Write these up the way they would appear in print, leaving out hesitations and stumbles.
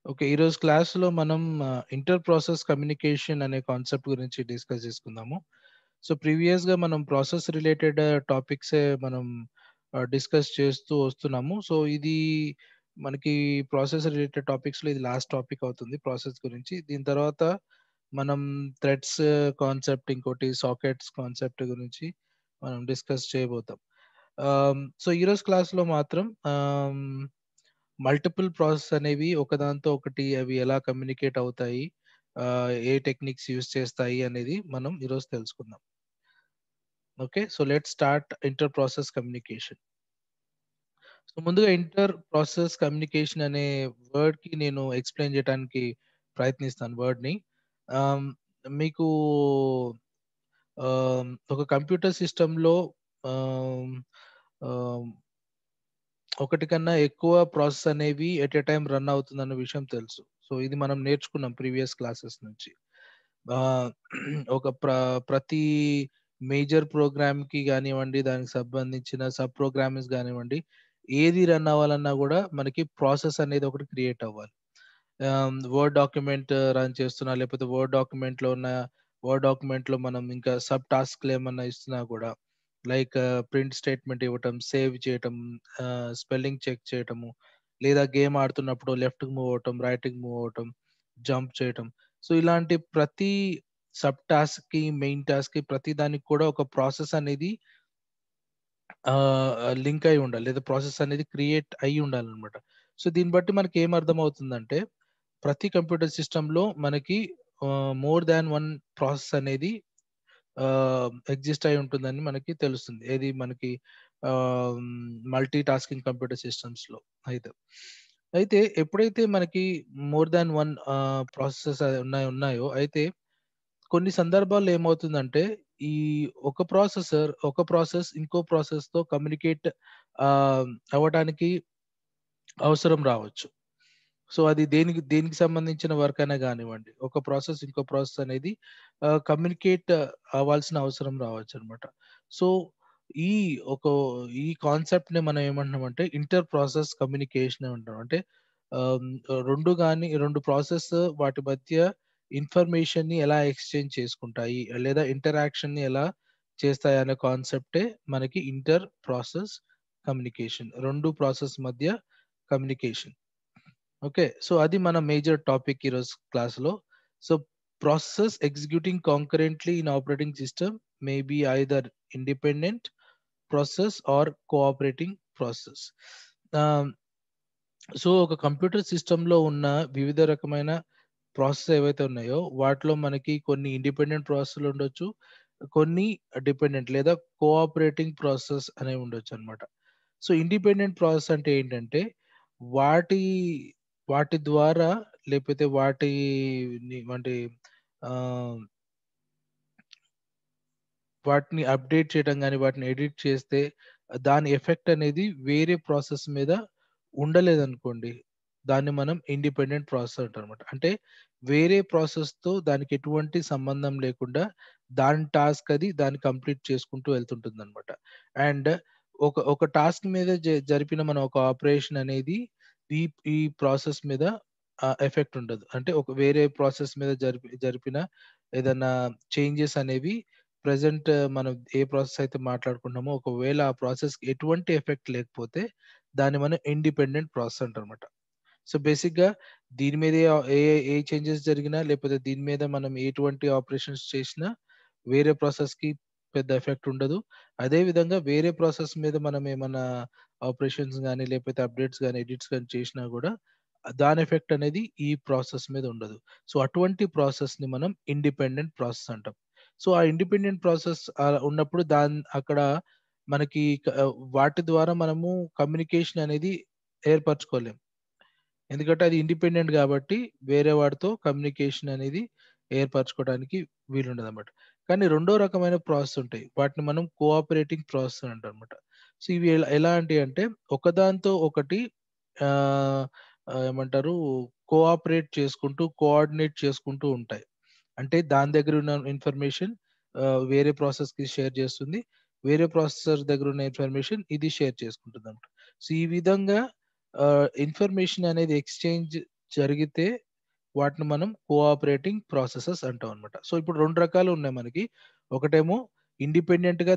Okay. ఈరోజు క్లాస్‌లో మనం ఇంటర్ ప్రాసెస్ కమ్యూనికేషన్ అనే కాన్సెప్ట్ గురించి డిస్కస్ చేసుకుందాము. సో, ప్రీవియస్‌గా మనం ప్రాసెస్ రిలేటెడ్ టాపిక్సే మనం డిస్కస్ చేస్తూ వస్తున్నాము. సో, ఇది మనకి ప్రాసెస్ రిలేటెడ్ టాపిక్స్‌లో ఇది లాస్ట్ టాపిక్ అవుతుంది ప్రాసెస్ గురించి. దీని తర్వాత మనం థ్రెడ్స్ కాన్సెప్ట్, ఇంకోటి సాకెట్స్ కాన్సెప్ట్ గురించి మనం డిస్కస్ చేయబోతాం. సో, ఈరోజు క్లాస్‌లో మాత్రం మల్టిపుల్ ప్రాసెస్ అనేవి ఒకదాంతో ఒకటి అవి ఎలా కమ్యూనికేట్ అవుతాయి, ఏ టెక్నిక్స్ యూజ్ చేస్తాయి అనేది మనం ఈరోజు తెలుసుకుందాం. Okay. So let's start inter process communication. So ముందుగా ఇంటర్ ప్రాసెస్ కమ్యూనికేషన్ అనే వర్డ్‌కి నేను ఎక్స్‌ప్లెయిన్ చేయడానికి ప్రయత్నిస్తాను వర్డ్‌ని. ఆహ్, మీకు ఒక కంప్యూటర్ సిస్టమ్‌లో ఆహ్, ఆహ్, ఒకటి కన్నా ఎక్కువ ప్రాసెస్ అనేవి ఎట్ ఎ టైమ్ రన్ అవుతుందన్న విషయం తెలుసు. సో, ఇది మనం నేర్చుకున్నాం ప్రీవియస్ క్లాసెస్ నుంచి. ఆహ్, ఒక ప్రతి మేజర్ ప్రోగ్రామ్‌కి గానివ్వండి, దానికి సంబంధించిన సబ్ ప్రోగ్రామ్స్ గానివ్వండి, ఏది రన్ అవ్వాలన్నా గూడా మనకి ప్రాసెస్ అనేది ఒకటి క్రియేట్ అవ్వాలి. వర్డ్ డాక్యుమెంట్ రన్ చేస్తున్నా, లేకపోతే వర్డ్ డాక్యుమెంట్‌లో మనం ఇంకా సబ్ టాస్క్‌లు ఏమన్నా ఇస్తున్నా గూడా, లైక్ ప్రింట్ స్టేట్మెంట్ ఇవ్వటం, సేవ్ చేయటం, స్పెల్లింగ్ చెక్ చేయటము, లేదా గేమ్ ఆడుతున్నప్పుడు లెఫ్ట్‌కి మూవ్ అవ్వటం, రైట్‌కి మూవ్ అవ్వటం, జంప్ చేయటం. సో, ఇలాంటి ప్రతి సబ్ టాస్క్‌కి, మెయిన్ టాస్క్‌కి ప్రతి దానికి కూడా ఒక ప్రాసెస్ అనేది లింక్ అయి ఉండాలి. లేదా ప్రాసెస్ అనేది క్రియేట్ అయ్యి ఉండాలనమాట. సో, దీన్ని బట్టి మనకేం అర్థమవుతుందంటే, ప్రతి కంప్యూటర్ సిస్టమ్‌లో మనకి మోర్ థాన్ వన్ ప్రాసెస్ అనేది ఎగ్జిస్ట్ అయి ఉంటుందని మనకి తెలుస్తుంది. ఏది మనకి ఆహ్, మల్టీ టాస్కింగ్ కంప్యూటర్ సిస్టమ్స్‌లో అయితే. అయితే ఎప్పుడైతే మనకి మోర్ థాన్ వన్ ప్రాసెసెస్ ఉన్నాయో అయితే కొన్ని సందర్భాల్లో ఏమవుతుందంటే, ఈ ఒక ప్రాసెస్ ఇంకో ప్రాసెస్‌తో కమ్యూనికేట్ అవ్వడానికి అవసరం రావచ్చు. సో, అది దేనికి సంబంధించిన వర్క్ అయినా గానివ్వండి. ఒక ప్రాసెస్ ఇంకో ప్రాసెస్ అనేది కమ్యూనికేట్ అవ్వాల్సిన అవసరం రావచ్చనమాట. సో, ఈ ఒక ఈ కాన్సెప్ట్‌ని మనం ఏమంటున్నామంటే ఇంటర్ ప్రాసెస్ కమ్యూనికేషన్ అంటాం. అంటే 2 ప్రాసెస్ వాటి మధ్య ఇన్ఫర్మేషన్‌ని ఎలా ఎక్స్‌చేంజ్ చేసుకుంటాయి, లేదా ఇంటరాక్షన్‌ని ఎలా చేస్తాయి అనే కాన్సెప్టే మనకి ఇంటర్ ప్రాసెస్ కమ్యూనికేషన్. 2 ప్రాసెస్ మధ్య కమ్యూనికేషన్. ఓకే. సో, అది మన మేజర్ టాపిక్ ఈరోజు క్లాస్‌లో. So, processes executing concurrently in operating system may be either independent process or cooperating process. Ah, so, ఒక కంప్యూటర్ సిస్టమ్‌లో ఉన్న వివిధ రకమైన ప్రాసెస్ ఏవైతే ఉన్నాయో, వాటిలో మనకి కొన్ని ఇండిపెండెంట్ ప్రాసెస్‌లు ఉండొచ్చు. కొన్ని డిపెండెంట్ లేదా కోఆపరేటింగ్ ప్రాసెస్ అనేవి ఉండొచ్చనమాట. సో, ఇండిపెండెంట్ ప్రాసెస్ అంటే ఏంటంటే, వాటి వాటి ద్వారా లేకపోతే వంటి ఆహ్, వాటిని అప్‌డేట్ చేయడం గాని, వాటిని ఎడిట్ చేస్తే దాని ఎఫెక్ట్ అనేది వేరే ప్రాసెస్ మీద ఉండలేదనుకోండి. దాన్ని మనం ఇండిపెండెంట్ ప్రాసెస్ అంటామనమాట. అంటే వేరే ప్రాసెస్‌తో దానికి ఎటువంటి సంబంధం లేకుండా దాని టాస్క్ అది దాన్ని కంప్లీట్ చేసుకుంటూ వెళ్తుంటుందనమాట. అండ్ ఒక టాస్క్ మీద జరిపిన మన ఒక ఆపరేషన్ అనేది ఈ ఈ ప్రాసెస్ మీద ఎఫెక్ట్ ఉండదు. అంటే ఒక వేరే ప్రాసెస్ మీద జరిపిన ఏదన్నా చేంజెస్ అనేవి ప్రెజెంట్ మనం ఏ ప్రాసెస్ అయితే మాట్లాడుకుంటున్నామో ఒకవేళ ఆ ప్రాసెస్‌కి ఎటువంటి ఎఫెక్ట్ లేకపోతే దాన్ని మనం ఇండిపెండెంట్ ప్రాసెస్ అంటామనమాట. సో, బేసిక్‌గా దీని మీదే ఏ చేంజెస్ జరిగినా లేకపోతే దీని మీద మనం ఎటువంటి ఆపరేషన్స్ చేసినా వేరే ప్రాసెస్‌కి పెద్ద ఎఫెక్ట్ ఉండదు. అదే విధంగా వేరే ప్రాసెస్ మీద మనం ఏమన్నా ఆపరేషన్స్ గాని, లేకపోతే అప్‌డేట్స్ గాని, ఎడిట్స్ గాని చేసినా గూడా దాని ఎఫెక్ట్ అనేది ఈ ప్రాసెస్ మీద ఉండదు. సో, అటువంటి ప్రాసెస్‌ని మనం ఇండిపెండెంట్ ప్రాసెస్ అంటాం. సో, ఆ ఇండిపెండెంట్ ప్రాసెస్ ఉన్నప్పుడు అక్కడ మనకి వాటి ద్వారా మనము కమ్యూనికేషన్ అనేది ఏర్పరచుకోలేం. ఎందుకంటే అది ఇండిపెండెంట్ గాబట్టి, వేరే వాడితో కమ్యూనికేషన్ అనేది ఏర్పరచుకోవడానికి వీలుండదనమాట. కానీ రెండో రకమైన ప్రాసెస్ ఉంటాయి. వాటిని మనం కోఆపరేటింగ్ ప్రాసెస్ అంటామనమాట. సో, ఇవి ఎలాంటియంటే ఒకదాంతో ఒకటి ఆహ్, ఏమంటారు కోఆపరేట్ చేసుకుంటూ, కోఆర్డినేట్ చేసుకుంటూ ఉంటాయి. అంటే దాని దగ్గరున్న ఇన్ఫర్మేషన్ వేరే ప్రాసెస్‌కి షేర్ చేస్తుంది. వేరే ప్రాసెసర్ దగ్గరున్న ఇన్ఫర్మేషన్ ఇది షేర్ చేసుకుంటుందనమాట. సో, ఈ విధంగా ఇన్ఫర్మేషన్ అనేది ఎక్స్‌చేంజ్ జరిగితే వాటిని మనం కోఆపరేటింగ్ ప్రాసెసెస్ అంటాం అనమాట. సో ఇప్పుడు 2 రకాలు ఉన్నాయి మనకి. ఒకటేమో ఇండిపెండెంట్‌గా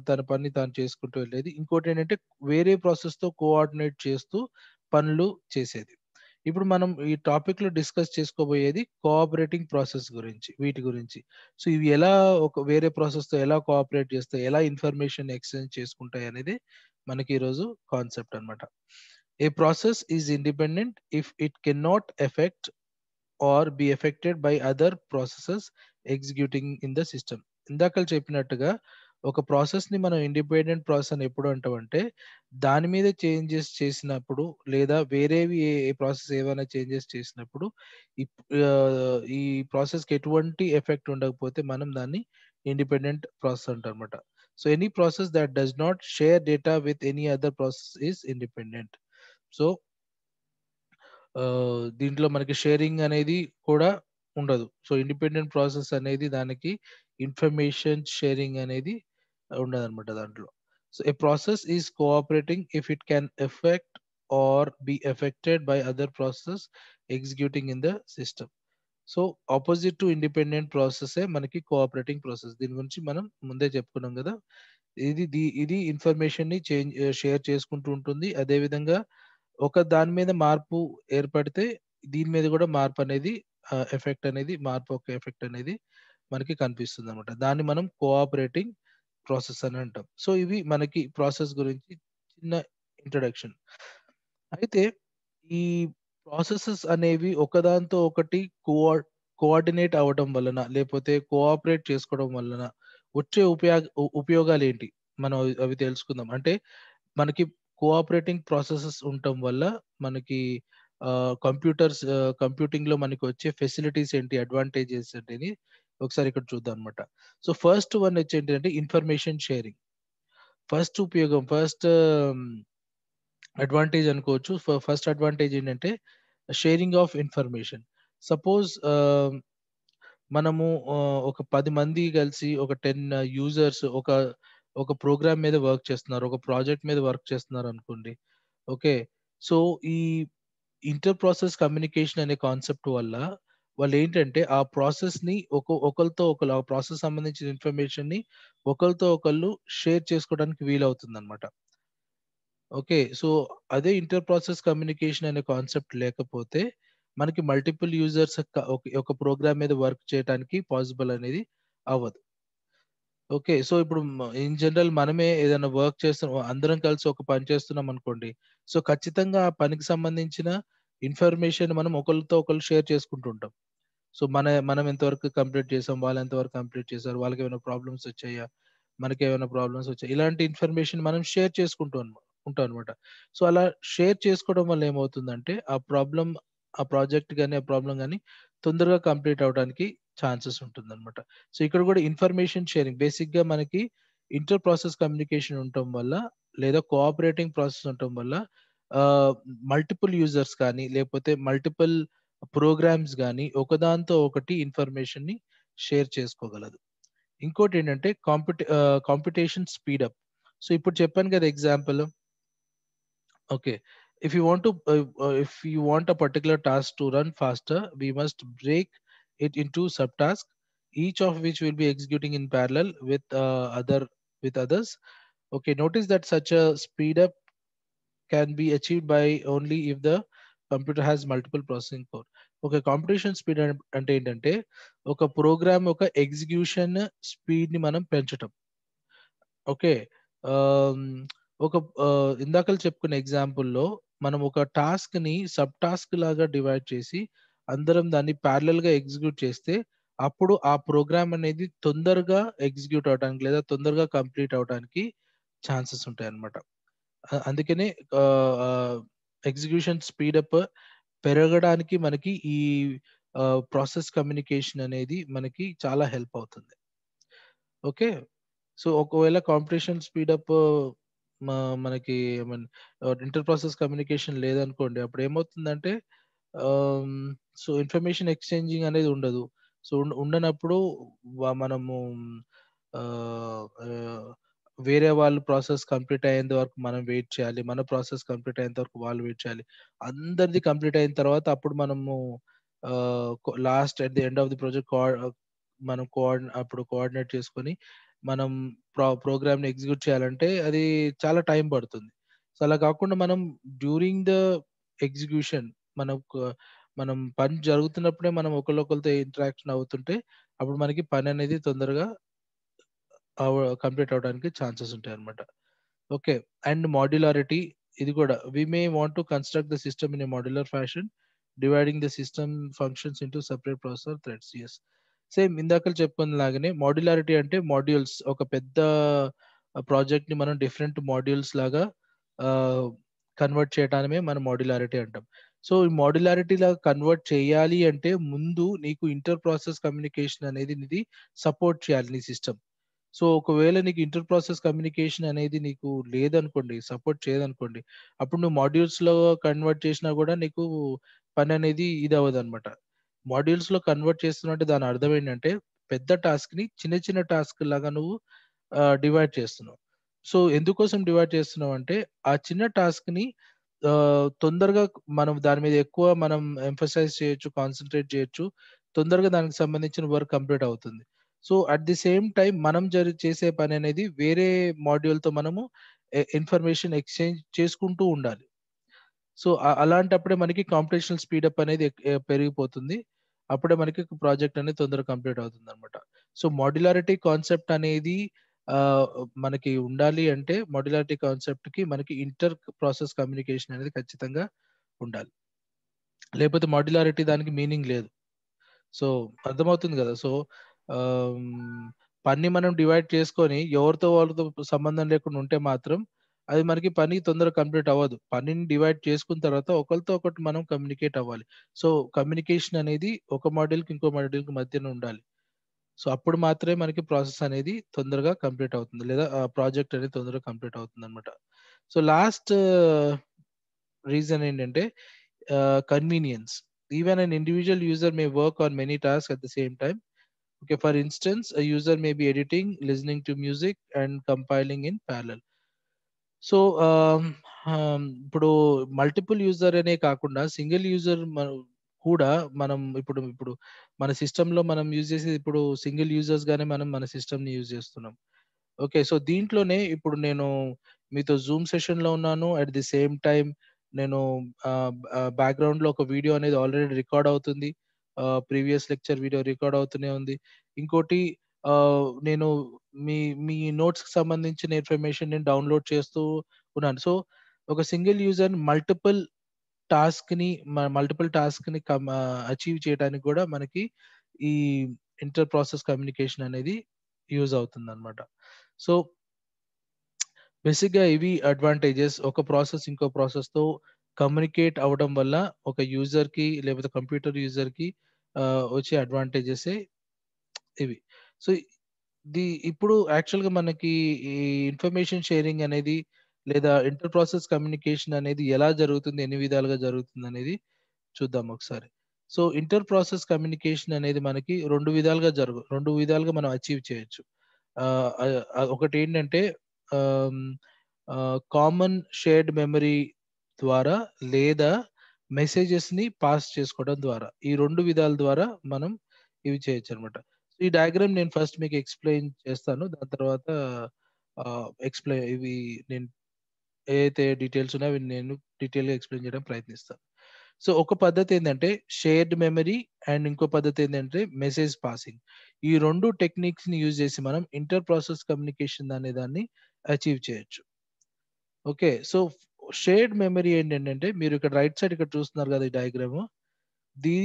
తన పని తాను చేసుకుంటూ వెళ్ళేది. ఇంకోటేంటంటే వేరే ప్రాసెస్‌తో కోఆర్డినేట్ చేస్తూ పనులు చేసేది. ఇప్పుడు మనం ఈ టాపిక్‌లో డిస్కస్ చేసుకోబోయేది కోఆపరేటింగ్ ప్రాసెస్ గురించి, వీటి గురించి. సో ఇవి ఎలా ఒక వేరే ప్రాసెస్‌తో ఎలా కోఆపరేట్ చేస్తాయి, ఎలా ఇన్ఫర్మేషన్ ఎక్స్‌చేంజ్ చేసుకుంటాయి అనేది మనకి ఈరోజు కాన్సెప్ట్ అన్నమాట. A process is independent if it cannot affect or be affected by other processes executing in the system. ఇందాక చెప్పినట్టుగా ఒక ప్రాసెస్ ని మనం ఇండిపెండెంట్ ప్రాసెస్ అని ఎప్పుడు అంటామంటే దాని మీద చేంజెస్ చేసినప్పుడు లేదా వేరేవి ఏ ప్రాసెస్ ఏమైనా చేంజెస్ చేసినప్పుడు ఈ ప్రాసెస్ కి ఎటువంటి ఎఫెక్ట్ ఉండకపోతే మనం దాన్ని ఇండిపెండెంట్ ప్రాసెస్ అంటారన్నమాట. So any process that does not share data with any other process is independent. So దీంట్లో మనకి షేరింగ్ అనేది కూడా ఉండదు. సో ఇండిపెండెంట్ ప్రాసెస్ అనేది దానికి ఇన్ఫర్మేషన్ షేరింగ్ అనేది ఉండదన్నమాట దాంట్లో. So a process is cooperating if it can affect or be affected by other process executing in the system. So opposite to independent ప్రాసెసే మనకి కోఆపరేటింగ్ ప్రాసెస్. దీని గురించి మనం ముందే చెప్పుకున్నాం కదా. ఇది ఇన్ఫర్మేషన్ ని షేర్ చేసుకుంటూ ఉంటుంది. అదే విధంగా ఒక దాని మీద మార్పు ఏర్పడితే దీని మీద కూడా మార్పు అనేది ఎఫెక్ట్ అనేది మార్పు ఒక ఎఫెక్ట్ అనేది మనకి కనిపిస్తుంది అనమాట. దాన్ని మనం కోఆపరేటింగ్ ప్రాసెస్ అని అంటాం. సో ఇవి మనకి ప్రాసెస్ గురించి చిన్న ఇంట్రడక్షన్. అయితే ఈ ప్రాసెసెస్ అనేవి ఒకదాంతో ఒకటి కోఆర్డినేట్ అవ్వడం వలన లేకపోతే కోఆపరేట్ చేసుకోవడం వలన వచ్చే ఉపయోగాలు ఏంటి? మనం అవి తెలుసుకుందాం. అంటే మనకి కోఆపరేటింగ్ ప్రాసెసెస్ ఉండటం వల్ల మనకి కంప్యూటింగ్ లో మనకి వచ్చే ఫెసిలిటీస్ ఏంటి, అడ్వాంటేజెస్ ఏంటి ఒకసారి ఇక్కడ చూద్దాం అనమాట. సో ఫస్ట్ వన్ వచ్చి ఏంటంటే ఇన్ఫర్మేషన్ షేరింగ్. ఫస్ట్ అడ్వాంటేజ్ అనుకోవచ్చు. ఫస్ట్ అడ్వాంటేజ్ ఏంటంటే షేరింగ్ ఆఫ్ ఇన్ఫర్మేషన్. సపోజ్ మనము ఒక 10 మంది కలిసి ఒక 10 యూజర్స్ ఒక ఒక ప్రోగ్రామ్ మీద వర్క్ చేస్తున్నారు. ఒక ప్రాజెక్ట్ మీద వర్క్ చేస్తున్నారు అనుకోండి. ఓకే. సో ఈ ఇంటర్ ప్రాసెస్ కమ్యూనికేషన్ అనే కాన్సెప్ట్ వల్ల వాళ్ళేంటంటే ఆ ప్రాసెస్‌ని ఒకళ్ళతో ఒకళ్ళు ఆ ప్రాసెస్ సంబంధించిన ఇన్ఫర్మేషన్‌ని ఒకళ్ళతో ఒకళ్ళు షేర్ చేసుకోవడానికి వీలవుతుందన్నమాట. ఓకే. సో, అదే ఇంటర్ ప్రాసెస్ కమ్యూనికేషన్ అనే కాన్సెప్ట్ లేకపోతే, మనకి మల్టిపుల్ యూజర్స్ ఒక ప్రోగ్రామ్ మీద వర్క్ చేయటానికి పాసిబుల్ అనేది అవ్వదు. ఓకే. సో, ఇప్పుడు ఇన్ జనరల్ మనమే ఏదైనా వర్క్ చేస్తున్నాం అందరం కలిసి ఒక పని చేస్తున్నాం అనుకోండి. సో, ఖచ్చితంగా ఆ పనికి సంబంధించిన ఇన్ఫర్మేషన్ మనం ఒకళ్ళతో ఒకళ్ళు షేర్ చేసుకుంటూ ఉంటాం. సో, మనం ఎంతవరకు కంప్లీట్ చేసాం, వాళ్ళు ఎంతవరకు కంప్లీట్ చేశారు, వాళ్ళకేమైనా ప్రాబ్లమ్స్ వచ్చాయా, మనకేమైనా ప్రాబ్లమ్స్ వచ్చాయా, ఇలాంటి ఇన్ఫర్మేషన్ మనం షేర్ చేసుకుంటూ ఉంటాం అనమాట. సో, అలా షేర్ చేసుకోవడం వల్ల ఏమవుతుందంటే, ఆ ప్రాజెక్ట్ గాని, ఆ ప్రాబ్లమ్ గాని తొందరగా కంప్లీట్ అవ్వడానికి ఛాన్సెస్ ఉంటుందన్నమాట. సో, ఇక్కడ కూడా ఇన్ఫర్మేషన్ షేరింగ్ బేసిక్‌గా మనకి ఇంటర్ ప్రాసెస్ కమ్యూనికేషన్ ఉండటం వల్ల లేదా కోఆపరేటింగ్ ప్రాసెస్ ఉండటం వల్ల ఆహ్, మల్టిపుల్ యూజర్స్ కానీ, లేకపోతే మల్టిపుల్ ప్రోగ్రామ్స్ గాని ఒకదాంతో ఒకటి ఇన్ఫర్మేషన్‌ని షేర్ చేసుకోగలదు. ఇంకోటేంటంటే కాంపిటీషన్ స్పీడప్. సో, ఇప్పుడు చెప్పాను కదా example. Okay. If you want a particular task to run faster, we must break it into subtasks, each of which will be executing in parallel with others. Okay, notice that such a speed up can be achieved by only if the computer has multiple processing core. Okay, competition speed అంటే ఏంటంటే ఒక programme యొక్క execution speed ని మనం పెంచటం. Okay. ఆహ్, ఇందాకల చెప్పుకున్న ఎగ్జాంపుల్‌లో మనం ఒక టాస్క్‌ని సబ్ టాస్క్ లాగా డివైడ్ చేసి, అందరం దాన్ని పారలెల్‌గా ఎగ్జిక్యూట్ చేస్తే, అప్పుడు ఆ ప్రోగ్రామ్ అనేది తొందరగా ఎగ్జిక్యూట్ అవ్వడానికి లేదా తొందరగా కంప్లీట్ అవ్వడానికి ఛాన్సెస్ ఉంటాయన్నమాట. అందుకనే ఆహ్, ఆహ్, ఎగ్జిక్యూషన్ స్పీడప్ పెరగడానికి మనకి ఈ ప్రాసెస్ కమ్యూనికేషన్ అనేది మనకి చాలా హెల్ప్ అవుతుంది. ఓకే. సో, ఒకవేళ కాంపిటీషన్ స్పీడప్ మ మనకి I mean inter process communication లేదనుకోండి. అప్పుడేమవుతుందంటే ఆహ్, సో, ఇన్ఫర్మేషన్ ఎక్స్‌చేంజింగ్ అనేది ఉండదు. సో, ఉండనప్పుడు మనము ఆహ్, ఆహ్, వేరే వాళ్ళు ప్రాసెస్ కంప్లీట్ అయ్యేంత వరకు మనం వెయిట్ చేయాలి. మన ప్రాసెస్ కంప్లీట్ అయ్యేంత వరకు వాళ్ళు వెయిట్ చేయాలి. అందరిది కంప్లీట్ అయిన తర్వాత అప్పుడు మనము last at the end of the project మనం అప్పుడు కోఆర్డినేట్ చేసుకొని మనం ప్రోగ్రామ్‌ని ఎగ్జిక్యూట్ చేయాలంటే అది చాలా టైం పడుతుంది. సో, అలా కాకుండా మనం డ్యూరింగ్ ద ఎగ్జిక్యూషన్ మనకు మనం పని జరుగుతున్నప్పుడే మనం ఒకళ్ళొకళ్ళతో ఇంటరాక్షన్ అవుతుంటే అప్పుడు మనకి పననేది తొందరగా కంప్లీట్ అవ్వడానికి ఛాన్సెస్ ఉంటాయన్నమాట. ఓకే. అండ్ మాడ్యులారిటీ ఇది కూడా. We may want to construct the system in a modular fashion, dividing the system functions into separate processor threads. Yes. Same ఇందాకల చెప్పుకున్నలాగానే మాడ్యులారిటీ అంటే మాడ్యూల్స్ ఒక పెద్ద ప్రాజెక్ట్‌ని మనం డిఫరెంట్ మాడ్యూల్స్ లాగా ఆహ్, కన్వర్ట్ చేయటానిమే మనం మాడ్యులారిటీ అంటాం. సో, ఈ మాడ్యులారిటీలాగా కన్వర్ట్ చేయాలి అంటే ముందు నీకు ఇంటర్ ప్రాసెస్ కమ్యూనికేషన్ అనేది నీది సపోర్ట్ చేయాలి నీ సిస్టమ్. సో, ఒకవేళ నీకు ఇంటర్ ప్రాసెస్ కమ్యూనికేషన్ అనేది నీకు లేదనుకోండి, సపోర్ట్ చేయదనుకోండి, అప్పుడు నువ్వు మాడ్యూల్స్‌లో కన్వర్ట్ చేసినా గూడా నీకు పననేది ఇదవ్వదనమాట. మాడ్యూల్స్‌లో కన్వర్ట్ చేస్తున్నావంటే దాని అర్థం ఏంటంటే, పెద్ద టాస్క్‌ని చిన్న చిన్న టాస్క్‌లాగా నువ్వు డివైడ్ చేస్తున్నావు. సో, ఎందుకోసం డివైడ్ చేస్తున్నావంటే, ఆ చిన్న టాస్క్‌ని తొందరగా మనం దాని మీద ఎక్కువ మనం ఎంఫసైజ్ చేయొచ్చు, కాన్సంట్రేట్ చేయొచ్చు. తొందరగా దానికి సంబంధించిన వర్క్ కంప్లీట్ అవుతుంది. So, at the same time మనం చేసే పననేది వేరే మాడ్యూల్‌తో మనము ఇన్ఫర్మేషన్ ఎక్స్‌చేంజ్ చేసుకుంటూ ఉండాలి. సో, అలాంటప్పుడే మనకి కాంపిటీషనల్ స్పీడప్ అనేది పెరిగిపోతుంది. అప్పుడే మనకి ప్రాజెక్ట్ అనేది తొందరగా కంప్లీట్ అవుతుందనమాట. సో, మాడ్యులారిటీ కాన్సెప్ట్ అనేది ఆహ్, మనకి ఉండాలి అంటే మాడ్యులారిటీ కాన్సెప్ట్‌కి మనకి ఇంటర్ ప్రాసెస్ కమ్యూనికేషన్ అనేది ఖచ్చితంగా ఉండాలి. లేకపోతే మాడ్యులారిటీ దానికి మీనింగ్ లేదు. సో, అర్థమవుతుంది గదా! సో, పని మనం డివైడ్ చేసుకొని ఎవరితో వాళ్ళతో సంబంధం లేకుండా ఉంటే మాత్రం అది మనకి పని తొందరగా కంప్లీట్ అవ్వదు. పనిని డివైడ్ చేసుకున్న తర్వాత ఒకళ్ళతో ఒకటి మనం కమ్యూనికేట్ అవ్వాలి. సో, కమ్యూనికేషన్ అనేది ఒక మాడ్యూల్‌కి ఇంకో మాడ్యూల్‌కి మధ్యన ఉండాలి. సో, అప్పుడు మాత్రమే మనకి ప్రాసెస్ అనేది తొందరగా కంప్లీట్ అవుతుంది. లేదా ప్రాజెక్ట్ అనేది తొందరగా కంప్లీట్ అవుతుందన్నమాట. సో, లాస్ట్ రీజన్ ఏంటంటే convenience. Even an individual user may work on many tasks at the same time. Okay, for instance, a user may be editing, listening to music, and compiling in parallel. So, ఇప్పుడు multiple user అనే కాకుండా single user కూడా మనం ఇప్పుడు ఇప్పుడు మన సిస్టమ్‌లో మనం యూజ్ చేసేది ఇప్పుడు సింగిల్ యూజర్స్ గానే మనం మన సిస్టమ్‌ని యూజ్ చేస్తున్నాం. ఓకే. సో, దీంట్లోనే ఇప్పుడు నేను మీతో జూమ్ సెషన్‌లో ఉన్నాను. అట్ ది సేమ్ టైమ్ నేను బ్యాక్‌గ్రౌండ్‌లో ఒక వీడియో అనేది ఆల్రెడీ రికార్డ్ అవుతుంది. ప్రీవియస్ లెక్చర్ వీడియో రికార్డ్ అవుతూనే ఉంది. ఇంకోటి నేను మీ మీ నోట్స్‌కి సంబంధించిన ఇన్ఫర్మేషన్ నేను డౌన్‌లోడ్ చేస్తూ ఉన్నాను. సో, ఒక సింగిల్ యూజర్ మల్టిపుల్ టాస్క్‌ని అచీవ్ చేయడానికి గూడా మనకి ఈ ఇంటర్ ప్రాసెస్ కమ్యూనికేషన్ అనేది యూజ్ అవుతుందన్నమాట. సో, బేసిక్‌గా ఇవి అడ్వాంటేజెస్. ఒక ప్రాసెస్ ఇంకో ప్రాసెస్‌తో కమ్యూనికేట్ అవ్వడం వల్ల ఒక యూజర్‌కి లేకపోతే కంప్యూటర్ యూజర్‌కి వచ్చే అడ్వాంటేజెసే ఇవి. సో, ఇప్పుడు యాక్చువల్‌గా మనకి ఈ ఇన్ఫర్మేషన్ షేరింగ్ అనేది లేదా ఇంటర్ ప్రాసెస్ కమ్యూనికేషన్ అనేది ఎలా జరుగుతుంది? ఎన్ని విధాలుగా జరుగుతుందనేది చూద్దాం ఒకసారి. సో, ఇంటర్ ప్రాసెస్ కమ్యూనికేషన్ అనేది మనకి 2 విధాలుగా మనం అచీవ్ చేయొచ్చు. ఒకటేంటంటే ఆహ్, కామన్ షేర్డ్ మెమరీ ద్వారా లేదా మెసేజెస్‌ని పాస్ చేసుకోవడం ద్వారా. ఈ 2 విధాల ద్వారా మనం ఇవి చేయొచ్చనమాట. ఈ డయాగ్రామ్ నేను ఫస్ట్ మీకు ఎక్స్‌ప్లెయిన్ చేస్తాను. దాని తర్వాత ఇవి నేను ఏదైతే డీటెయిల్స్ ఉన్నాయో అవి నేను డీటెయిల్‌గా ఎక్స్‌ప్లెయిన్ చేయడానికి ప్రయత్నిస్తాను. సో, ఒక పద్ధతేందంటే షేర్డ్ మెమరీ అండ్ ఇంకో పద్ధతేందంటే మెసేజ్ పాసింగ్. ఈ 2 టెక్నిక్స్‌ని యూజ్ చేసి మనం ఇంటర్ ప్రాసెస్ కమ్యూనికేషన్ అనే దాన్ని అచీవ్ చేయొచ్చు. ఓకే. సో, షేర్డ్ మెమరీ ఏంటంటే మీరు ఇక్కడ రైట్ సైడ్ ఇక్కడ చూస్తున్నారు కదా! ఈ డయాగ్రాము. దీ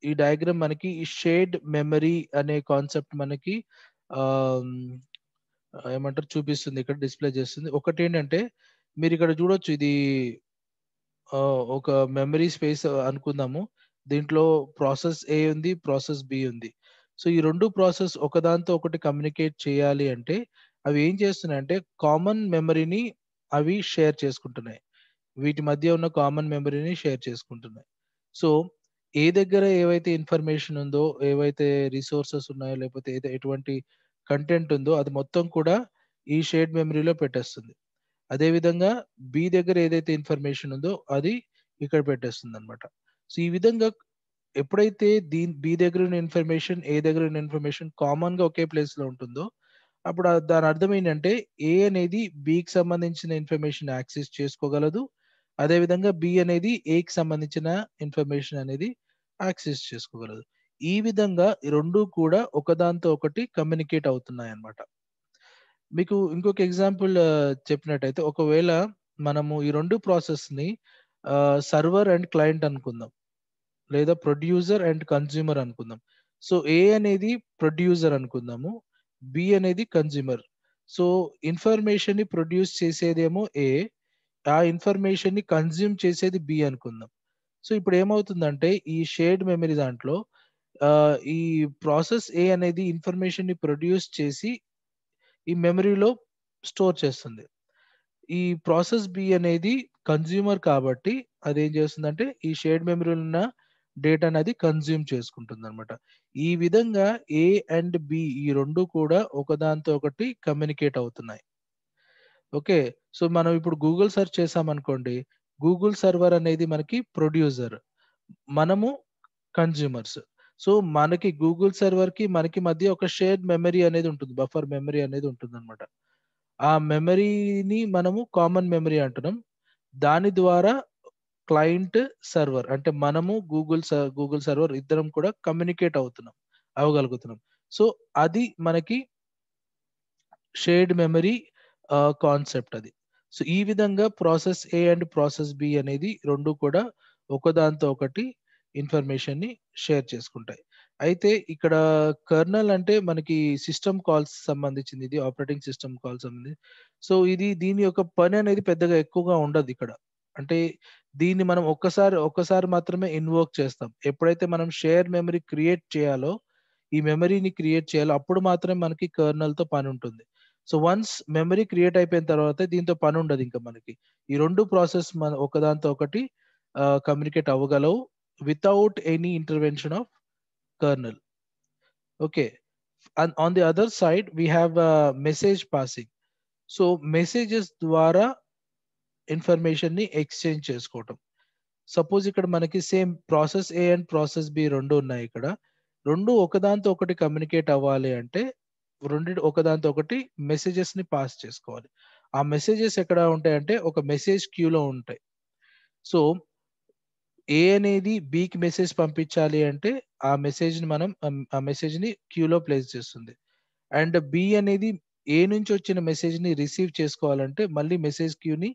ఈ డయాగ్రామ్ మనకి ఈ షేర్డ్ మెమరీ అనే కాన్సెప్ట్ మనకి ఆహ్, ఏమంటారు చూపిస్తుంది. ఇక్కడ డిస్‌ప్లే చేస్తుంది. ఒకటేంటంటే మీరిక్కడ చూడొచ్చు ఇది ఒక మెమరీ స్పేస్ అనుకుందాము. దీంట్లో ప్రాసెస్ ఏ ఉంది, ప్రాసెస్ బి ఉంది. సో, ఈ 2 ప్రాసెస్ ఒకదానితో ఒకటి కమ్యూనికేట్ చేయాలి అంటే అవి ఏం చేస్తున్నాయంటే కామన్ మెమరీని అవి షేర్ చేసుకుంటున్నాయి. వీటి మధ్య ఉన్న కామన్ మెమరీని షేర్ చేసుకుంటున్నాయి. సో, ఏ దగ్గర ఏవైతే ఇన్ఫర్మేషన్ ఉందో, ఏవైతే రిసోర్సెస్ ఉన్నాయో, లేకపోతే ఎటువంటి కంటెంట్ ఉందో అది మొత్తం కూడా ఈ షేర్డ్ మెమరీలో పెట్టేస్తుంది. అదే విధంగా బి దగ్గర ఏదైతే ఇన్ఫర్మేషన్ ఉందో అది ఇక్కడ పెట్టేస్తుంది అనమాట. సో ఈ విధంగా ఎప్పుడైతే బి దగ్గర ఉన్న ఇన్ఫర్మేషన్, ఏ దగ్గర ఉన్న ఇన్ఫర్మేషన్ కామన్ గా ఒకే ప్లేస్ లో ఉంటుందో, అప్పుడు దాని అర్థం ఏంటంటే ఏ అనేది బికి సంబంధించిన ఇన్ఫర్మేషన్ యాక్సెస్ చేసుకోగలదు. అదే విధంగా బి అనేది ఏకి సంబంధించిన ఇన్ఫర్మేషన్ అనేది యాక్సెస్ చేసుకోగలదు. ఈ విధంగా ఈ రెండు కూడా ఒకదాంతో ఒకటి కమ్యూనికేట్ అవుతున్నాయి అన్నమాట. మీకు ఇంకొక ఎగ్జాంపుల్ చెప్పినట్టయితే, ఒకవేళ మనము ఈ రెండు ప్రాసెస్ ని సర్వర్ అండ్ క్లయింట్ అనుకుందాం, లేదా ప్రొడ్యూసర్ అండ్ కన్స్యూమర్ అనుకుందాం. సో ఏ అనేది ప్రొడ్యూసర్ అనుకుందాము, బి అనేది కన్స్యూమర్. సో ఇన్ఫర్మేషన్ ని ప్రొడ్యూస్ చేసేదేమో ఏ, ఆ ఇన్ఫర్మేషన్ ని కన్స్యూమ్ చేసేది బి అనుకుందాం. సో ఇప్పుడు ఏమవుతుందంటే ఈ షేర్డ్ మెమరీ దాంట్లో ఈ ప్రాసెస్ ఏ అనేది ఇన్ఫర్మేషన్ ని ప్రొడ్యూస్ చేసి ఈ మెమరీలో స్టోర్ చేస్తుంది. ఈ ప్రాసెస్ బి అనేది కన్స్యూమర్ కాబట్టి అదేం చేస్తుందంటే ఈ షేర్డ్ మెమరీలో ఉన్న డేటా అనేది కన్స్యూమ్ చేసుకుంటుంది అనమాట. ఈ విధంగా ఏ అండ్ బి ఈ రెండు కూడా ఒకదాంతో ఒకటి కమ్యూనికేట్ అవుతున్నాయి. ఓకే. సో మనం ఇప్పుడు గూగుల్ సెర్చ్ చేసామనుకోండి, గూగుల్ సర్వర్ అనేది మనకి ప్రొడ్యూసర్, మనము కన్స్యూమర్స్. సో మనకి గూగుల్ సర్వర్ కి మనకి మధ్య ఒక షేర్డ్ మెమరీ అనేది ఉంటుంది, బఫర్ మెమరీ అనేది ఉంటుందన్నమాట. ఆ మెమరీని మనము కామన్ మెమరీ అంటున్నాం. దాని ద్వారా క్లయింట్, సర్వర్ అంటే మనము గూగుల్ సర్వర్ ఇద్దరం కూడా కమ్యూనికేట్ అవ్వగలుగుతున్నాం. సో అది మనకి షేర్డ్ మెమరీ కాన్సెప్ట్ అది. సో ఈ విధంగా process A and process B అనేది రెండు కూడా ఒకదాంతో ఒకటి ఇన్ఫర్మేషన్ ని షేర్ చేసుకుంటాయి. అయితే ఇక్కడ కర్నల్ అంటే మనకి సిస్టమ్ కాల్స్ సంబంధించింది, ఇది ఆపరేటింగ్ సిస్టమ్ కాల్స్ సంబంధించి. సో దీని యొక్క పని అనేది పెద్దగా ఎక్కువగా ఉండదు ఇక్కడ. అంటే దీన్ని మనం ఒక్కసారి మాత్రమే ఇన్వోక్ చేస్తాం. ఎప్పుడైతే మనం షేర్ మెమరీ క్రియేట్ చేయాలో, ఈ మెమరీని క్రియేట్ చేయాలో అప్పుడు మాత్రమే మనకి కర్నల్ తో పని ఉంటుంది. సో వన్స్ మెమరీ క్రియేట్ అయిపోయిన తర్వాత దీంతో పని ఉండదు ఇంకా మనకి. ఈ రెండు ప్రాసెస్ ఒకదాంతో ఒకటి కమ్యూనికేట్ అవ్వగలవు without any intervention of kernel. Okay. And on the other side, we have message passing. So messages ద్వారా ఇన్ఫర్మేషన్ ని ఎక్స్చేంజ్ చేసుకోవటం. సపోజ్ ఇక్కడ మనకి same process A and process B రెండు ఉన్నాయి ఇక్కడ. రెండు ఒకదాంతో ఒకటి కమ్యూనికేట్ అవ్వాలి అంటే రెండు ఒకదాంతో ఒకటి మెసేజెస్ ని పాస్ చేసుకోవాలి. ఆ మెసేజెస్ ఎక్కడ ఉంటాయంటే ఒక మెసేజ్ క్యూలో ఉంటాయి. సో ఏ అనేది బికి మెసేజ్ పంపించాలి అంటే ఆ మెసేజ్ ని మనం ఆ మెసేజ్ ని క్యూలో ప్లేస్ చేస్తుంది. అండ్ బి అనేది ఏ నుంచి వచ్చిన మెసేజ్ ని రిసీవ్ చేసుకోవాలంటే మళ్ళీ మెసేజ్ క్యూని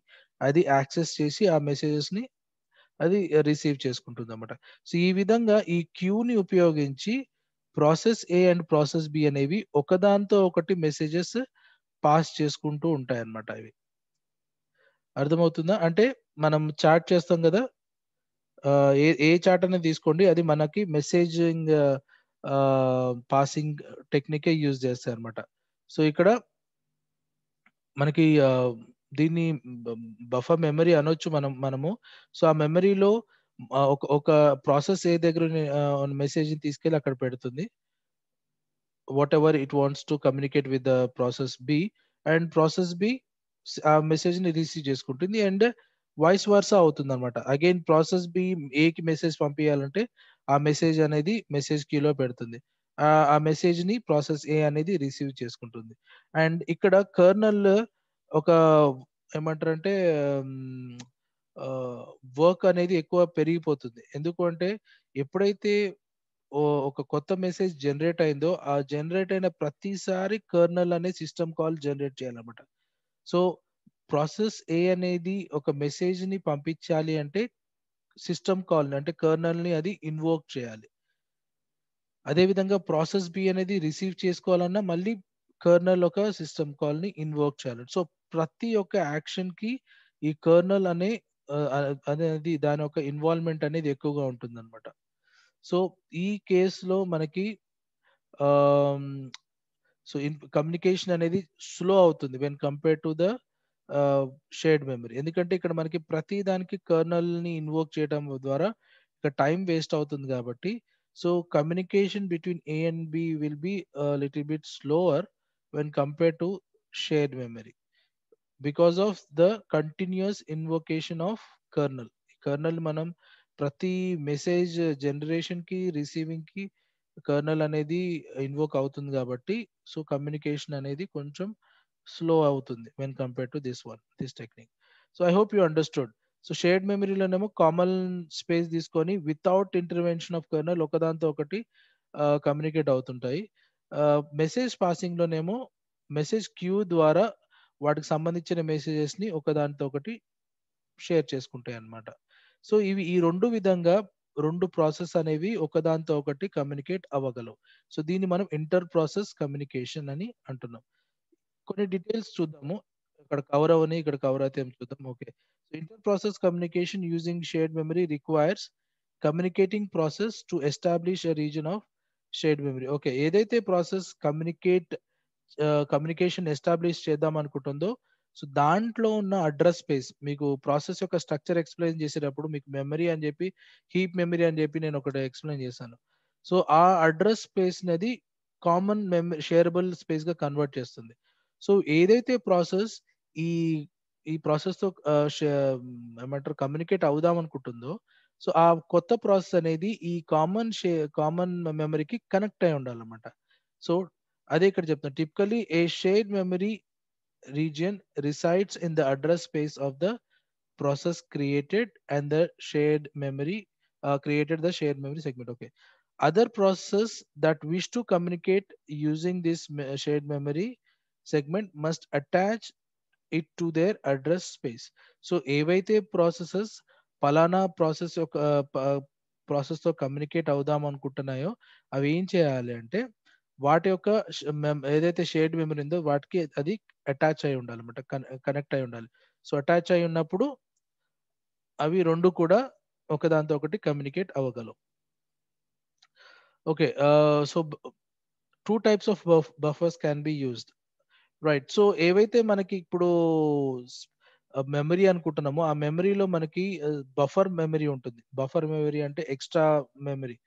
అది యాక్సెస్ చేసి ఆ మెసేజెస్ ని అది రిసీవ్ చేసుకుంటుంది అనమాట. సో ఈ విధంగా ఈ క్యూని ఉపయోగించి process A and process B అనేవి ఒకదాంతో ఒకటి మెసేజెస్ పాస్ చేసుకుంటూ ఉంటాయి అన్నమాట. ఇవి అర్థమవుతుందా? అంటే మనం చాట్ చేస్తాం కదా, ఏ చాట్ అనేది తీసుకోండి, అది మనకి మెసేజింగ్ పాసింగ్ టెక్నికే యూజ్ చేస్తాయి అనమాట. సో ఇక్కడ మనకి దీన్ని బఫర్ మెమరీ అనొచ్చు మనము. సో ఆ మెమరీలో ఒక ప్రాసెస్ ఏ దగ్గర మెసేజ్ తీసుకెళ్ళి అక్కడ పెడుతుంది, whatever it wants to communicate with the process B. And process B ఆ మెసేజ్ ని రిసీవ్ చేసుకుంటుంది అండ్ వాయిస్ వర్సా అవుతుంది అనమాట. అగైన్ ప్రాసెస్ బి ఏకి మెసేజ్ పంపించాలంటే ఆ మెసేజ్ అనేది మెసేజ్ క్యూలో పెడుతుంది. ఆ మెసేజ్ ని ప్రాసెస్ ఏ అనేది రిసీవ్ చేసుకుంటుంది. అండ్ ఇక్కడ కర్నల్ ఒక ఏమంటారంటే వర్క్ అనేది ఎక్కువ పెరిగిపోతుంది. ఎందుకు అంటే ఎప్పుడైతే ఒక కొత్త మెసేజ్ జనరేట్ అయిందో ఆ జనరేట్ అయిన ప్రతిసారి కర్నల్ అనే సిస్టమ్ కాల్ జనరేట్ చేయాలన్నమాట. సో ప్రాసెస్ ఏ అనేది ఒక మెసేజ్ ని పంపించాలి అంటే సిస్టమ్ కాల్ అంటే కర్నల్ ని అది ఇన్వోక్ చేయాలి. అదే విధంగా ప్రాసెస్ బి అనేది రిసీవ్ చేసుకోవాలన్నా మళ్ళీ కర్నల్ ఒక సిస్టమ్ కాల్ ని ఇన్వోక్ చేయాలి. సో ప్రతి ఒక్క యాక్షన్ కి ఈ కర్నల్ అనేది దాని యొక్క ఇన్వాల్వ్మెంట్ అనేది ఎక్కువగా ఉంటుందన్నమాట. సో ఈ కేసులో మనకి సో కమ్యూనికేషన్ అనేది స్లో అవుతుంది when compare to the shared memory. ఎందుకంటే ఇక్కడ మనకి ప్రతి దానికి కర్నల్ ని ఇన్వోక్ చేయడం ద్వారా ఇక్కడ టైం వేస్ట్ అవుతుంది కాబట్టి, so communication between A and B will be little bit slower when compare to shared memory because of the continuous invocation of kernel. Kernel మనం ప్రతి మెసేజ్ జనరేషన్ కి రిసీవింగ్ కి కర్నల్ అనేది ఇన్వోక్ అవుతుంది కాబట్టి so communication అనేది కొంచెం slow అవుతుంది when compare to this technique. So I hope you understood. So shared మెమరీలోనేమో కామన్ స్పేస్ తీసుకొని వితౌట్ ఇంటర్వెన్షన్ ఆఫ్ కర్నల్ ఒకదాంతో ఒకటి కమ్యూనికేట్ అవుతుంటాయి. మెసేజ్ పాసింగ్ లోనేమో మెసేజ్ క్యూ ద్వారా వాటికి సంబంధించిన మెసేజెస్ ని ఒకదానితో ఒకటి షేర్ చేసుకుంటాయి అన్నమాట. సో ఇవి ఈ రెండు విధంగా రెండు ప్రాసెస్ అనేవి ఒకదానితో ఒకటి కమ్యూనికేట్ అవ్వగలవు. సో దీన్ని మనం ఇంటర్ ప్రాసెస్ కమ్యూనికేషన్ అని అంటున్నాం. కొన్ని డీటెయిల్స్ చూద్దాము. ఇక్కడ కవర్ అవని ఇక్కడ కవర్ అయితే ఏం చూద్దాం. Okay. So inter process communication using shared memory requires communicating process to establish a reason of shared memory. Okay, ఏదైతే ప్రాసెస్ కమ్యూనికేషన్ ఎస్టాబ్లిష్ చేద్దాం అనుకుంటుందో సో దాంట్లో ఉన్న అడ్రస్ స్పేస్ మీకు ప్రాసెస్ యొక్క స్ట్రక్చర్ ఎక్స్ప్లెయిన్ చేసేటప్పుడు మీకు మెమరీ అని చెప్పి హీప్ మెమరీ అని చెప్పి నేను ఒకటి ఎక్స్ప్లెయిన్ చేశాను. సో ఆ అడ్రస్ స్పేస్ అనేది కామన్ మెమరీ షేరబుల్ స్పేస్ గా కన్వర్ట్ చేస్తుంది. సో ఏదైతే ప్రాసెస్ ఈ ఈ ప్రాసెస్ తో ఏమంటారు కమ్యూనికేట్ అవుదాం అనుకుంటుందో సో ఆ కొత్త ప్రాసెస్ అనేది ఈ కామన్ మెమరీకి కనెక్ట్ అయి ఉండాలన్నమాట. సో అదే ఇక్కడ చెప్తాను. Typically A shared memory region resides in the address space of the process created and the shared memory created the shared memory segment. Okay, other processes that wish to communicate using this shared memory segment must attach it to their address space. So ఏవైతే processes పలానా process యొక్క process తో communicate అవుదాం అనుకుంటున్నాయో అవి ఏం చేయాలి అంటే వాటి యొక్క ఏదైతే షేర్డ్ మెమరీ ఉందో వాటికి అది అటాచ్ అయి ఉండాలి అనమాట, కనెక్ట్ అయి ఉండాలి. సో అటాచ్ అయి ఉన్నప్పుడు అవి రెండు కూడా ఒకదాంతో ఒకటి కమ్యూనికేట్ అవ్వగలవు. Okay, so two types of buffers can be used. Right. So ఏవైతే మనకి ఇప్పుడు మెమరీ అనుకుంటున్నామో ఆ మెమరీలో మనకి బఫర్ మెమరీ ఉంటుంది. బఫర్ మెమరీ అంటే ఎక్స్ట్రా మెమరీ.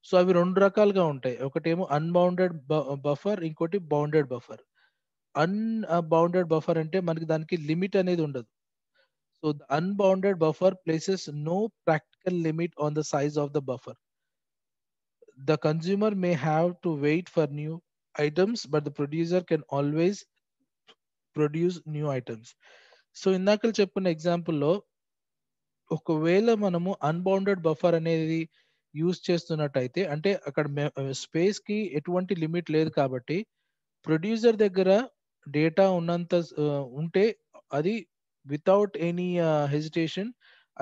సో అవి రెండు రకాలుగా ఉంటాయి. ఒకటేమో అన్బౌండెడ్ బఫర్, ఇంకోటి బౌండెడ్ బఫర్. అన్బౌండెడ్ బఫర్ అంటే మనకి దానికి లిమిట్ అనేది ఉండదు. So the unbounded buffer places no practical limit on the size of the buffer. The consumer may have to wait for new items, but the producer can always produce new items. So ఇందాక చెప్పిన ఎగ్జాంపుల్లో ఒకవేళ మనము unbounded buffer అనేది use చేస్తున్నట్టయితే అంటే అక్కడ space కి ఎటువంటి limit లేదు కాబట్టి ప్రొడ్యూసర్ దగ్గర డేటా ఉన్నంత ఉంటే అది వితౌట్ ఎనీ హెజిటేషన్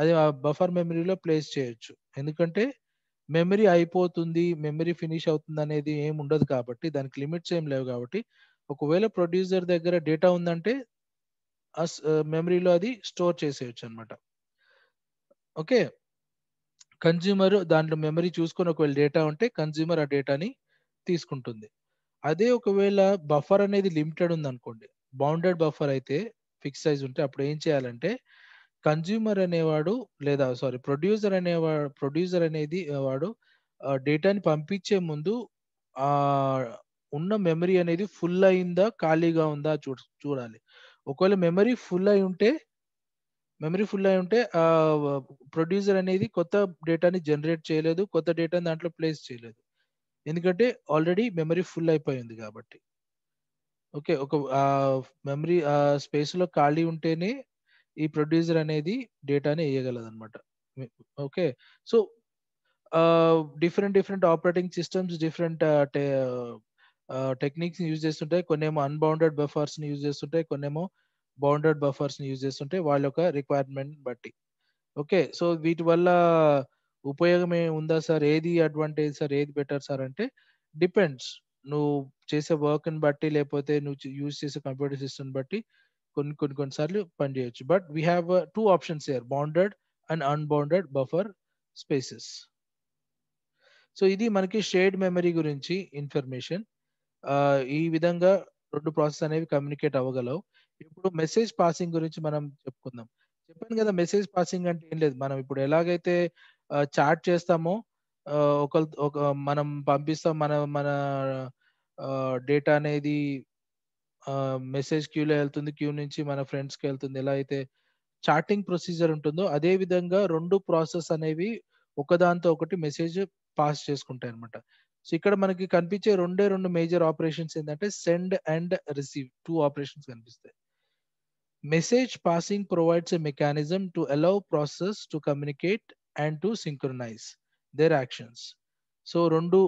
అది ఆ బఫర్ మెమరీలో ప్లేస్ చేయొచ్చు. ఎందుకంటే మెమరీ అయిపోతుంది, మెమరీ ఫినిష్ అవుతుంది అనేది ఏం ఉండదు కాబట్టి దానికి లిమిట్స్ ఏం లేవు కాబట్టి ఒకవేళ ప్రొడ్యూసర్ దగ్గర డేటా ఉందంటే మెమరీలో అది స్టోర్ చేసేయచ్చు అనమాట. ఓకే, కన్జ్యూమర్ దాంట్లో మెమరీ చూసుకొని ఒకవేళ డేటా ఉంటే కన్జ్యూమర్ ఆ డేటాని తీసుకుంటుంది. అదే ఒకవేళ బఫర్ అనేది లిమిటెడ్ ఉంది అనుకోండి, బౌండెడ్ బఫర్ అయితే ఫిక్స్ సైజ్ ఉంటే అప్పుడు ఏం చేయాలంటే కన్జ్యూమర్ అనేవాడు లేదా ప్రొడ్యూసర్ అనేది వాడు డేటాని పంపించే ముందు ఆ ఉన్న మెమరీ అనేది ఫుల్ అయిందా ఖాళీగా ఉందా చూడాలి. ఒకవేళ మెమరీ ఫుల్ అయి ఉంటే ప్రొడ్యూసర్ అనేది కొత్త డేటాని జనరేట్ చేయలేదు, కొత్త డేటాని దాంట్లో ప్లేస్ చేయలేదు. ఎందుకంటే ఆల్రెడీ మెమరీ ఫుల్ అయిపోయింది కాబట్టి. ఓకే, ఒక మెమరీ స్పేస్ లో ఖాళీ ఉంటేనే ఈ ప్రొడ్యూసర్ అనేది డేటాని వేయగలదు అనమాట. Okay, so different operating systems different techniques use చేస్తుంటాయి. కొన్నేమో అన్బౌండెడ్ బఫర్స్ ని యూజ్ చేస్తుంటాయి, కొన్నేమో బౌండెడ్ బఫర్స్ ని యూజ్ చేస్తుంటాయి వాళ్ళ యొక్క రిక్వైర్మెంట్ బట్టి. ఓకే, సో వీటి వల్ల ఉపయోగం ఉందా సార్, ఏది అడ్వాంటేజ్ సార్, ఏది బెటర్ సార్ అంటే డిపెండ్స్. నువ్వు చేసే వర్క్ ని బట్టి లేకపోతే నువ్వు యూజ్ చేసే కంప్యూటర్ సిస్టమ్ బట్టి కొన్నిసార్లు పనిచేయచ్చు. But we have two options here, bounded and unbounded buffer spaces. So ఇది మనకి షేర్డ్ మెమరీ గురించి ఇన్ఫర్మేషన్. ఈ విధంగా రెండు ప్రాసెస్ అనేవి కమ్యూనికేట్ అవ్వగలవు. ఇప్పుడు మెసేజ్ పాసింగ్ గురించి మనం చెప్పుకుందాం. చెప్పాను కదా, మెసేజ్ పాసింగ్ అంటే ఏం లేదు, మనం ఇప్పుడు ఎలాగైతే చాట్ చేస్తామో ఒక మనం పంపిస్తాం మన మన డేటా అనేది మెసేజ్ క్యూలో వెళ్తుంది, క్యూ నుంచి మన ఫ్రెండ్స్కి వెళ్తుంది. ఎలా అయితే చాటింగ్ ప్రొసీజర్ ఉంటుందో అదే విధంగా రెండు ప్రాసెస్ అనేవి ఒకదాంతో ఒకటి మెసేజ్ పాస్ చేసుకుంటాయి అనమాట. సో ఇక్కడ మనకి కనిపించే రెండు మేజర్ ఆపరేషన్స్ ఏంటంటే send and receive, two operations కనిపిస్తాయి. Message passing provides a mechanism to allow process to communicate and to synchronize their actions. So రెండు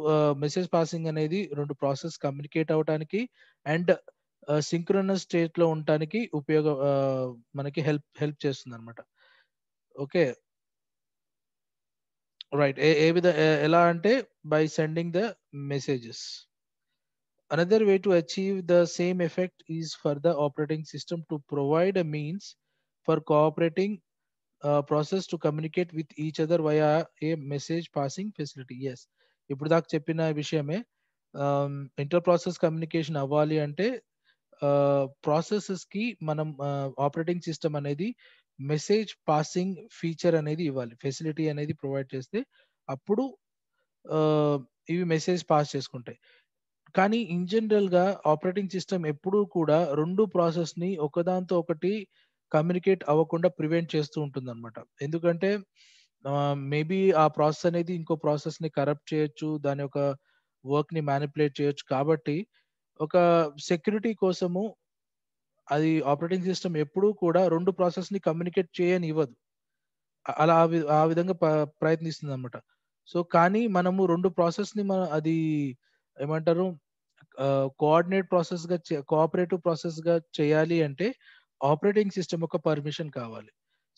మెసేజ్ పాసింగ్ అనేది రెండు ప్రాసెస్ కమ్యూనికేట్ అవడానికి అండ్ సింక్రోనస్ స్టేట్ లో ఉండటానికి మనకి హెల్ప్ చేస్తుంది అనమాట. Okay, right. ఎలా అంటే by sending the messages. Another way to achieve the same effect is for the operating system to provide a means for cooperating process to communicate with each other via a message passing facility. Yes, ఇప్పుడు దాకా చెప్పిన విషయమే. Inter process communication అవ్వాలి అంటే processes కి మనం operating system అనేది message passing feature అనేది ఇవ్వాలి, ఫెసిలిటీ అనేది ప్రొవైడ్ చేస్తే అప్పుడు ఇవి మెసేజ్ పాస్ చేసుకుంటాయి. కానీ ఇన్ జనరల్ గా ఆపరేటింగ్ సిస్టమ్ ఎప్పుడూ కూడా రెండు ప్రాసెస్ ని ఒకదాంతో ఒకటి కమ్యూనికేట్ అవ్వకుండా ప్రివెంట్ చేస్తూ ఉంటుంది అనమాట. ఎందుకంటే మేబీ ఆ ప్రాసెస్ అనేది ఇంకో ప్రాసెస్ ని కరప్ట్ చేయొచ్చు, దాని యొక్క వర్క్ ని మ్యానిపులేట్ చేయొచ్చు. కాబట్టి ఒక సెక్యూరిటీ కోసము అది ఆపరేటింగ్ సిస్టమ్ ఎప్పుడూ కూడా రెండు ప్రాసెస్ ని కమ్యూనికేట్ చేయని ఇవ్వదు. అలా ఆ విధంగా ప్రయత్నిస్తుంది అనమాట. సో కానీ మనము రెండు ప్రాసెస్ ని అది ఏమంటారు కోఆర్డినేట్ ప్రాసెస్ గా కోఆపరేటివ్ ప్రాసెస్ గా చేయాలి అంటే ఆపరేటింగ్ సిస్టమ్ యొక్క పర్మిషన్ కావాలి.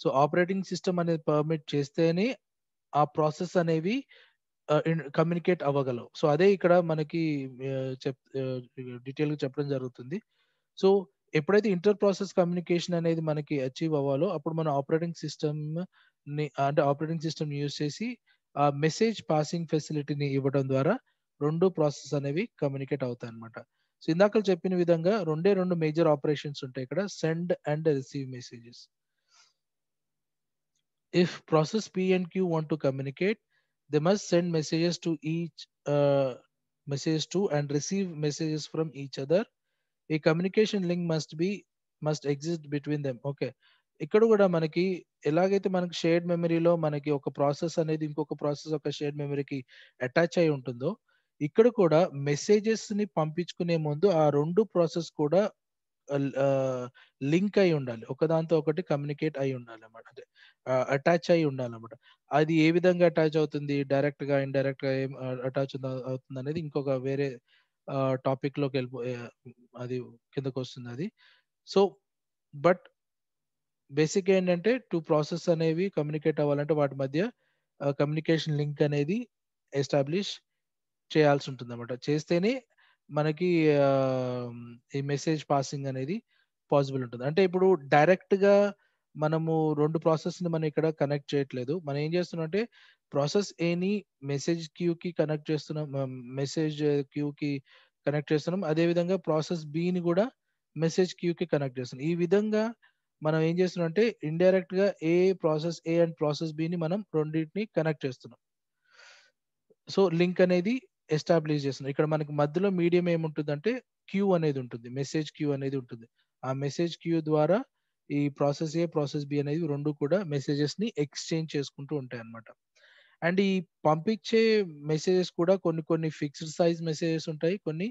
సో ఆపరేటింగ్ సిస్టమ్ అనేది పర్మిట్ చేస్తేనే ఆ ప్రాసెస్ అనేవి కమ్యూనికేట్ అవ్వగలవు. సో అదే ఇక్కడ మనకి డీటెయిల్ గా చెప్పడం జరుగుతుంది. సో ఎప్పుడైతే ఇంటర్ ప్రాసెస్ కమ్యూనికేషన్ అనేది మనకి అచీవ్ అవ్వాలో అప్పుడు మన ఆపరేటింగ్ సిస్టమ్ అంటే ఆపరేటింగ్ సిస్టమ్ యూజ్ చేసి ఆ మెసేజ్ పాసింగ్ ఫెసిలిటీని ఇవ్వడం ద్వారా రెండు ప్రాసెస్ అనేవి కమ్యూనికేట్ అవుతాయి అనమాట. సో ఇందాక చెప్పిన విధంగా రెండు మేజర్ ఆపరేషన్స్ ఉంటాయి ఇక్కడ, send and receive messages. If process P and Q want to communicate, they must send messages to each message to and receive messages from each other. A communication link must exist between them. Okay, ఇక్కడ కూడా మనకి ఎలాగైతే మనకి shared మెమరీలో మనకి ఒక process అనేది ఇంకొక ప్రాసెస్ ఒక షేర్డ్ మెమరీకి అటాచ్ అయి ఉంటుందో, ఇక్కడ కూడా మెసేజెస్ ని పంపించుకునే ముందు ఆ రెండు ప్రాసెస్ కూడా లింక్ అయి ఉండాలి, ఒకదాంతో ఒకటి కమ్యూనికేట్ అయి ఉండాలి అన్నమాట. అదే అటాచ్ అయి ఉండాలన్నమాట. అది ఏ విధంగా అటాచ్ అవుతుంది, డైరెక్ట్ గా ఇండైరెక్ట్ గా ఏం అటాచ్ అవుతుంది అనేది ఇంకొక వేరే టాపిక్ లోకి అది కిందకు వస్తుంది అది. సో బట్ బేసిక్ ఏంటంటే టూ ప్రాసెస్ అనేవి కమ్యూనికేట్ అవ్వాలంటే వాటి మధ్య కమ్యూనికేషన్ లింక్ అనేది ఎస్టాబ్లిష్ చేయాల్సి ఉంటుంది అనమాట. చేస్తేనే మనకి ఈ మెసేజ్ పాసింగ్ అనేది పాసిబుల్ ఉంటుంది. అంటే ఇప్పుడు డైరెక్ట్ గా మనము రెండు ప్రాసెస్ ని మనం ఇక్కడ కనెక్ట్ చేయట్లేదు. మనం ఏం చేస్తున్నాం అంటే ప్రాసెస్ ఏ ని మెసేజ్ క్యూ కి కనెక్ట్ చేస్తున్నాం, మెసేజ్ క్యూ కి కనెక్ట్ చేస్తున్నాం. అదే విధంగా ప్రాసెస్ బి ని కూడా మెసేజ్ క్యూ కి కనెక్ట్ చేస్తున్నాం. ఈ విధంగా మనం ఏం చేస్తున్నాం అంటే ఇండైరెక్ట్ గా process A and process B ని మనం రెండింటిని కనెక్ట్ చేస్తున్నాం. సో లింక్ అనేది ఎస్టాబ్లిష్ చేస్తున్నాం. ఇక్కడ మనకి మధ్యలో మీడియం ఏముంటుందంటే క్యూ అనేది ఉంటుంది, మెసేజ్ క్యూ అనేది ఉంటుంది. ఆ మెసేజ్ క్యూ ద్వారా ఈ ప్రాసెస్ ఏ ప్రాసెస్ బి అనేది రెండు కూడా మెసేజెస్ ని ఎక్స్చేంజ్ చేసుకుంటూ ఉంటాయి అన్నమాట. అండ్ ఈ పంపించే మెసేజెస్ కూడా కొన్ని ఫిక్స్డ్ సైజ్ మెసేజెస్ ఉంటాయి, కొన్ని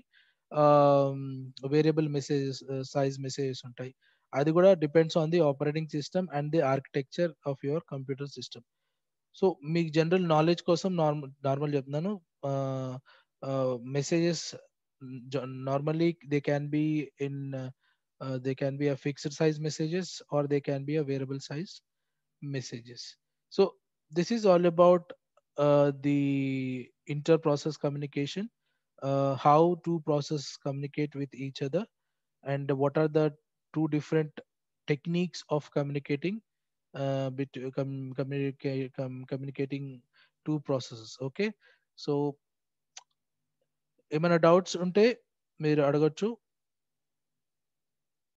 వేరియబుల్ మెసేజెస్ సైజ్ మెసేజెస్ ఉంటాయి. అది కూడా depends on the operating system and the architecture of your computer system. So మీకు జనరల్ నాలెడ్జ్ కోసం నార్మల్ చెప్తున్నాను. Messages normally they can be a fixed size messages or they can be a variable size messages. So this is all about the inter process communication, how two processes communicate with each other, and what are the two different techniques of communicating communicating two processes. Okay, so ఏమైనా doubts ఉంటే మీరు అడగొచ్చు.